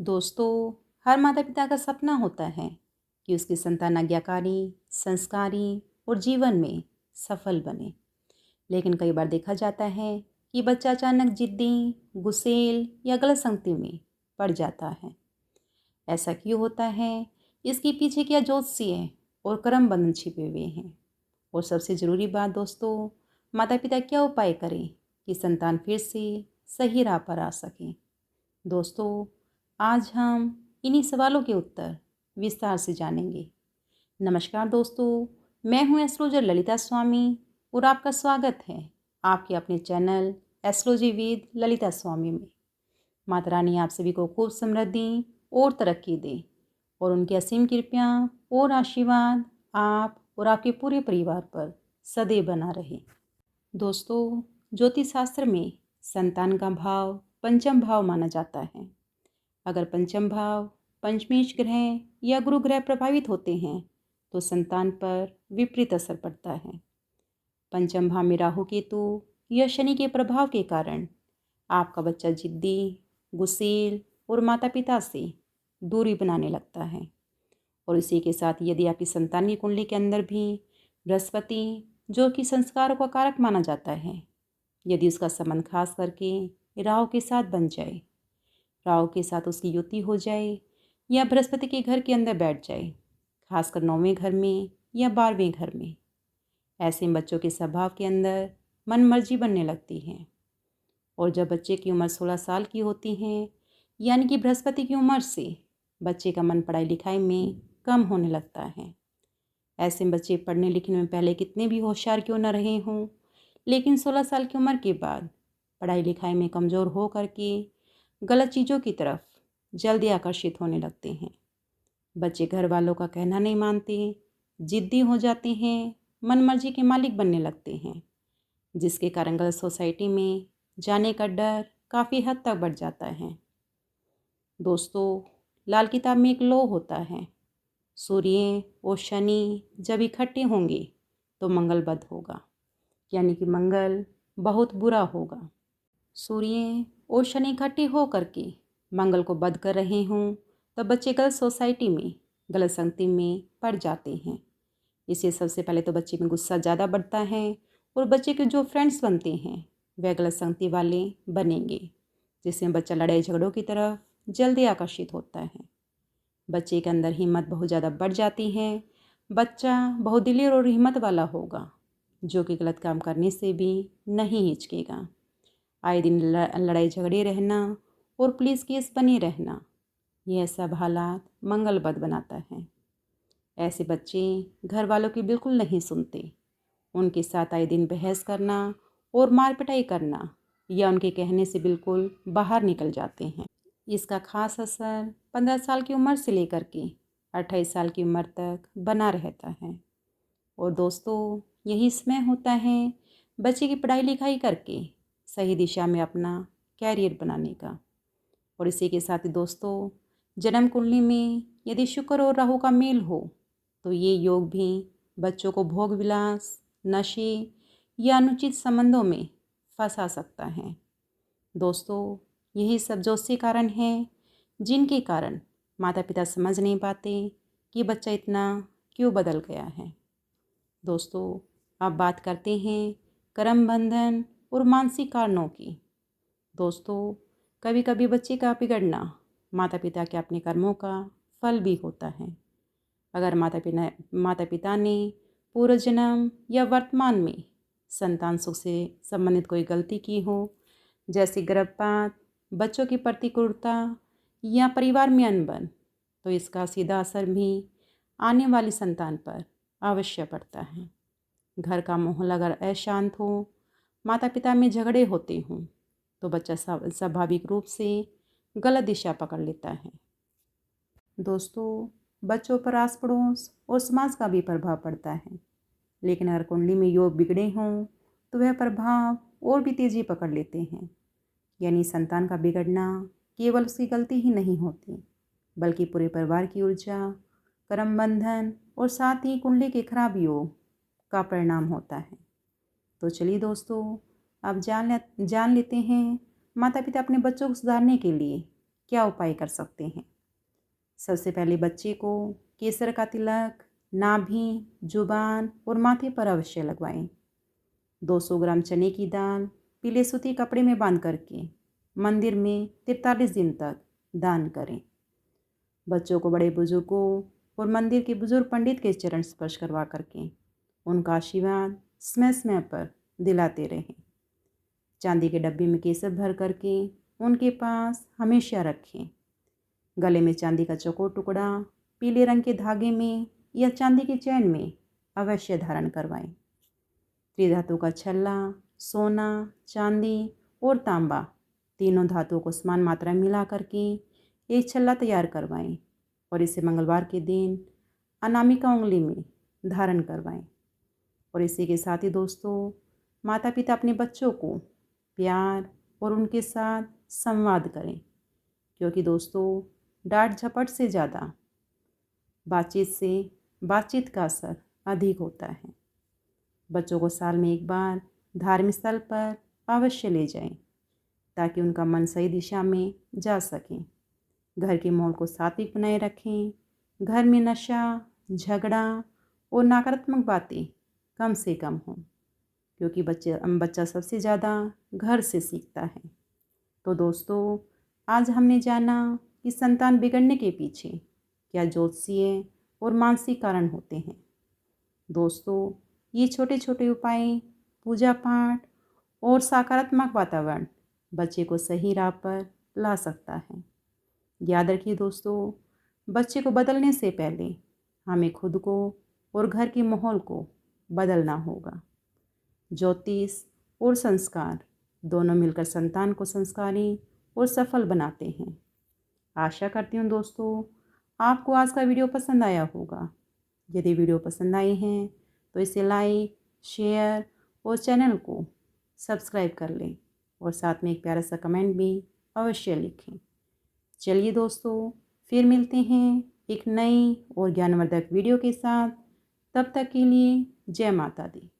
दोस्तों, हर माता पिता का सपना होता है कि उसकी संतान आज्ञाकारी, संस्कारी और जीवन में सफल बने। लेकिन कई बार देखा जाता है कि बच्चा अचानक जिद्दी, गुस्सैल या गलत संगति में पड़ जाता है। ऐसा क्यों होता है? इसके पीछे क्या ज्योतिषीय और कर्म बंधन छिपे हुए हैं? और सबसे ज़रूरी बात दोस्तों, माता पिता क्या उपाय करें कि संतान फिर से सही राह पर आ सके। दोस्तों, आज हम इन्हीं सवालों के उत्तर विस्तार से जानेंगे। नमस्कार दोस्तों, मैं हूं एस्ट्रोलॉजर ललिता स्वामी और आपका स्वागत है आपके अपने चैनल एस्ट्रोलॉजी विद ललिता स्वामी में। माता रानी आप सभी को खूब समृद्धि और तरक्की दे और उनकी असीम कृपा और आशीर्वाद आप और आपके पूरे परिवार पर सदैव बना रहे। दोस्तों, ज्योतिष शास्त्र में संतान का भाव पंचम भाव माना जाता है। अगर पंचम भाव पंचमेश ग्रह या गुरु ग्रह प्रभावित होते हैं तो संतान पर विपरीत असर पड़ता है। पंचम भाव में राहु केतु या शनि के प्रभाव के कारण आपका बच्चा जिद्दी, गुस्सैल और माता पिता से दूरी बनाने लगता है। और इसी के साथ यदि आपकी संतान की कुंडली के अंदर भी बृहस्पति, जो कि संस्कारों का कारक माना जाता है, यदि उसका संबंध खास करके राहु के साथ बन जाए, राहु के साथ उसकी युति हो जाए या बृहस्पति के घर के अंदर बैठ जाए, खासकर 9वें घर में या 12वें घर में, ऐसे बच्चों के स्वभाव के अंदर मन मर्जी बनने लगती है। और जब बच्चे की उम्र 16 साल की होती है, यानी कि बृहस्पति की उम्र से बच्चे का मन पढ़ाई लिखाई में कम होने लगता है। ऐसे बच्चे पढ़ने लिखने में पहले कितने भी होशियार क्यों न रहे हों, लेकिन 16 साल की उम्र के बाद पढ़ाई लिखाई में कमज़ोर हो करके गलत चीज़ों की तरफ जल्दी आकर्षित होने लगते हैं। बच्चे घर वालों का कहना नहीं मानते, जिद्दी हो जाते हैं, मनमर्जी के मालिक बनने लगते हैं, जिसके कारण गलत सोसाइटी में जाने का डर काफ़ी हद तक बढ़ जाता है। दोस्तों, लाल किताब में एक लॉ होता है, सूर्य और शनि जब इकट्ठे होंगे तो मंगल बद होगा, यानी कि मंगल बहुत बुरा होगा। सूर्य और शनि इकट्ठे हो करके मंगल को बद कर रहे हों तब बच्चे गलत सोसाइटी में, गलत संगति में पड़ जाते हैं। इससे सबसे पहले तो बच्चे में गुस्सा ज़्यादा बढ़ता है और बच्चे के जो फ्रेंड्स बनते हैं वह गलत संगति वाले बनेंगे, जिसमें बच्चा लड़ाई झगड़ों की तरफ जल्दी आकर्षित होता है। बच्चे के अंदर हिम्मत बहुत ज़्यादा बढ़ जाती है। बच्चा बहुत दिलेर और हिम्मत वाला होगा, जो कि गलत काम करने से भी नहीं हिचकेगा। आए दिन लड़ाई झगड़े रहना और पुलिस केस बने रहना, यह सब हालात मंगल बद बनाता है। ऐसे बच्चे घर वालों की बिल्कुल नहीं सुनते। उनके साथ आए दिन बहस करना और मार पिटाई करना या उनके कहने से बिल्कुल बाहर निकल जाते हैं। इसका खास असर 15 साल की उम्र से लेकर के 28 साल की उम्र तक बना रहता है। और दोस्तों, यही समय होता है बच्चे की पढ़ाई लिखाई करके सही दिशा में अपना कैरियर बनाने का। और इसी के साथ ही दोस्तों, जन्म कुंडली में यदि शुक्र और राहु का मेल हो तो ये योग भी बच्चों को भोग विलास, नशे या अनुचित संबंधों में फंसा सकता है। दोस्तों, यही सब ज्योतिषीय कारण हैं जिनके कारण माता पिता समझ नहीं पाते कि बच्चा इतना क्यों बदल गया है। दोस्तों, अब बात करते हैं कर्म बंधन और मानसिक कारणों की। दोस्तों, कभी कभी बच्चे का बिगड़ना माता पिता के अपने कर्मों का फल भी होता है। अगर माता पिता ने पूर्व जन्म या वर्तमान में संतान सुख से संबंधित कोई गलती की हो, जैसे गर्भपात, बच्चों की प्रतिकूलता या परिवार में अनबन, तो इसका सीधा असर भी आने वाली संतान पर अवश्य पड़ता है। घर का माहौल अगर अशांत हो, माता पिता में झगड़े होते हों, तो बच्चा स्वाभाविक रूप से गलत दिशा पकड़ लेता है। दोस्तों, बच्चों पर आस पड़ोस और समाज का भी प्रभाव पड़ता है। लेकिन अगर कुंडली में योग बिगड़े हों तो वह प्रभाव और भी तेज़ी पकड़ लेते हैं। यानी संतान का बिगड़ना केवल उसकी गलती ही नहीं होती, बल्कि पूरे परिवार की ऊर्जा, कर्म बंधन और साथ ही कुंडली के खराब योग का परिणाम होता है। तो चलिए दोस्तों, अब जान लेते हैं माता पिता अपने बच्चों को सुधारने के लिए क्या उपाय कर सकते हैं। सबसे पहले बच्चे को केसर का तिलक नाभि, जुबान और माथे पर अवश्य लगवाएं। 200 ग्राम चने की दाल पीले सूती कपड़े में बांध करके मंदिर में 43 दिन तक दान करें। बच्चों को बड़े बुजुर्गों और मंदिर के बुजुर्ग पंडित के चरण स्पर्श करवा करके उनका आशीर्वाद समय समय पर दिलाते रहें। चांदी के डब्बे में केसर भर करके उनके पास हमेशा रखें। गले में चांदी का चौकोर टुकड़ा पीले रंग के धागे में या चांदी के चैन में अवश्य धारण करवाएं। त्रिधातु का छल्ला, सोना, चांदी और तांबा तीनों धातुओं को समान मात्रा में मिला करके एक छल्ला तैयार करवाएं और इसे मंगलवार के दिन अनामिका उंगली में धारण करवाएं। और इसी के साथ ही दोस्तों, माता पिता अपने बच्चों को प्यार और उनके साथ संवाद करें, क्योंकि दोस्तों डांट झपट से ज़्यादा बातचीत का असर अधिक होता है। बच्चों को साल में एक बार धार्मिक स्थल पर अवश्य ले जाएं, ताकि उनका मन सही दिशा में जा सके। घर के माहौल को सात्विक बनाए रखें। घर में नशा, झगड़ा और नकारात्मक बातें कम से कम हों, क्योंकि बच्चा सबसे ज़्यादा घर से सीखता है। तो दोस्तों, आज हमने जाना कि संतान बिगड़ने के पीछे क्या ज्योतिषीय और मानसिक कारण होते हैं। दोस्तों, ये छोटे छोटे उपाय, पूजा पाठ और सकारात्मक वातावरण बच्चे को सही राह पर ला सकता है। याद रखिए दोस्तों, बच्चे को बदलने से पहले हमें खुद को और घर के माहौल को बदलना होगा। ज्योतिष और संस्कार दोनों मिलकर संतान को संस्कारी और सफल बनाते हैं। आशा करती हूँ दोस्तों, आपको आज का वीडियो पसंद आया होगा। यदि वीडियो पसंद आए हैं तो इसे लाइक, शेयर और चैनल को सब्सक्राइब कर लें और साथ में एक प्यारा सा कमेंट भी अवश्य लिखें। चलिए दोस्तों, फिर मिलते हैं एक नई और ज्ञानवर्धक वीडियो के साथ। तब तक के लिए जय माता दी।